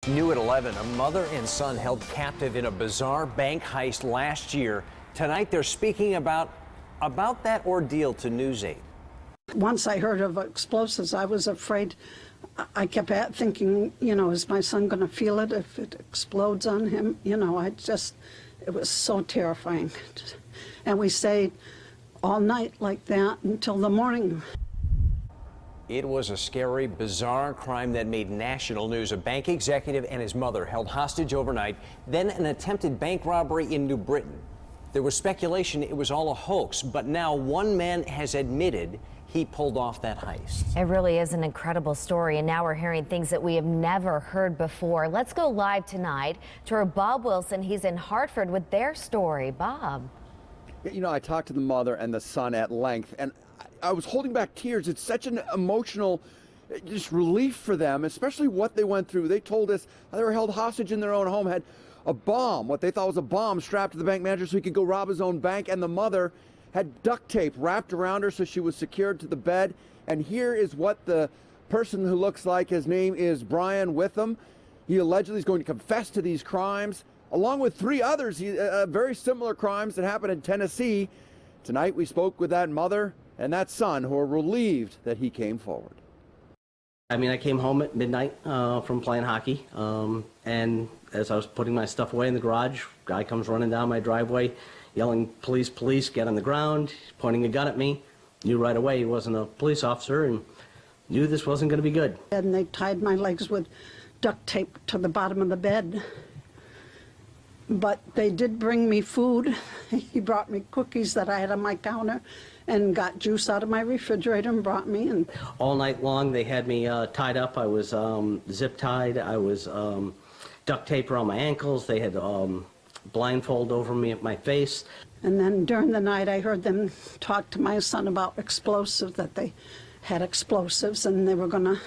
New at 11, a mother and son held captive in a bizarre bank heist last year. Tonight, they're speaking about that ordeal to News 8. Once I heard of explosives, I was afraid. I kept thinking, is my son going to feel it if it explodes on him? It was so terrifying. And we stayed all night like that until the morning. It was a scary, bizarre crime that made national news. A bank executive and his mother held hostage overnight, then an attempted bank robbery in New Britain. There was speculation it was all a hoax, but now one man has admitted he pulled off that heist. It really is an incredible story, and now we're hearing things that we have never heard before. Let's go live tonight to our Bob Wilson. He's in Hartford with their story. Bob. I talked to the mother and the son at length, and I was holding back tears. It's such an emotional just relief for them, especially what they went through. They told us they were held hostage in their own home, had a bomb, what they thought was a bomb, strapped to the bank manager so he could go rob his own bank, and the mother had duct tape wrapped around her so she was secured to the bed. And here is what the person who looks like, his name is Brian Witham. He allegedly is going to confess to these crimes, along with three others, very similar crimes that happened in Tennessee. Tonight we spoke with that mother and that son who are relieved that he came forward. I came home at midnight from playing hockey, and as I was putting my stuff away in the garage, guy comes running down my driveway, yelling, "Police, police," get on the ground, pointing a gun at me. Knew right away he wasn't a police officer and knew this wasn't going to be good. And they tied my legs with duct tape to the bottom of the bed. But they did bring me food. He brought me cookies that I had on my counter and got juice out of my refrigerator and brought me. And all night long they had me tied up. I was zip tied. I was duct tape around my ankles. They had blindfold over me at my face. And then during the night I heard them talk to my son about explosives, that they had explosives and they were going to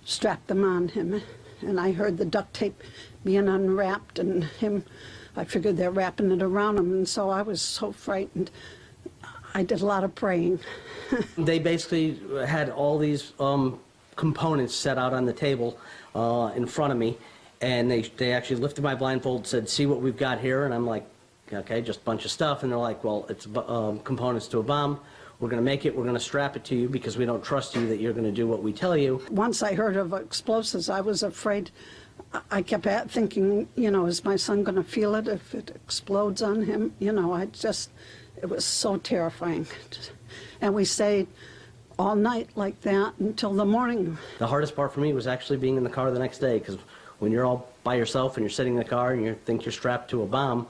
strap them on him. And I heard the duct tape being unwrapped, and I figured they're wrapping it around him, and so I was so frightened. I did a lot of praying. They basically had all these components set out on the table in front of me, and they actually lifted my blindfold, said, "See what we've got here," and I'm like, okay, just a bunch of stuff, and they're like, "Well, it's components to a bomb. We're going to make it, we're going to strap it to you because we don't trust you that you're going to do what we tell you." Once I heard of explosives, I was afraid. I kept thinking, is my son going to feel it if it explodes on him? It was so terrifying. And we stayed all night like that until the morning. The hardest part for me was actually being in the car the next day, because when you're all by yourself and you're sitting in the car and you think you're strapped to a bomb,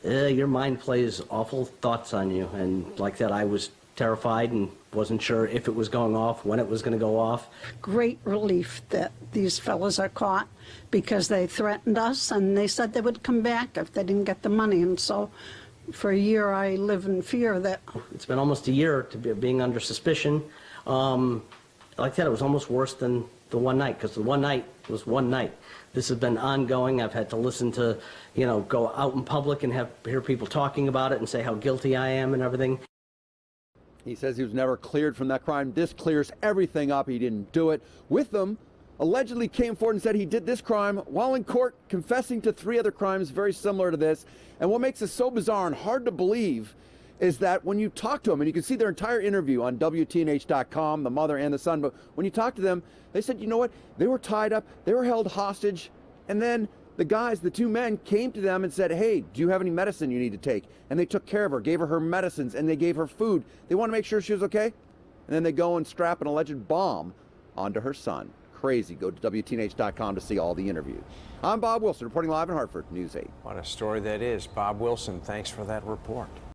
your mind plays awful thoughts on you. And like that, I was terrified and wasn't sure if it was going off, when it was going to go off. Great relief that these fellas are caught, because they threatened us and they said they would come back if they didn't get the money. And so for a year I live in fear that... It's been almost a year to being under suspicion. Like that, it was almost worse than the one night, because the one night was one night. This has been ongoing. I've had to listen to, go out in public and hear people talking about it and say how guilty I am and everything. He says he was never cleared from that crime. This clears everything up. He didn't do it. Witham allegedly came forward and said he did this crime while in court, confessing to three other crimes very similar to this. And what makes this so bizarre and hard to believe is that when you talk to them, and you can see their entire interview on WTNH.com, the mother and the son, but when you talk to them, they said, you know what, they were tied up, they were held hostage, and then the two men came to them and said, "Hey, do you have any medicine you need to take?" And they took care of her, gave her medicines, and they gave her food. They want to make sure she was okay. And then they go and strap an alleged bomb onto her son. Crazy. Go to WTNH.com to see all the interviews. I'm Bob Wilson, reporting live in Hartford, News 8. What a story that is. Bob Wilson, thanks for that report.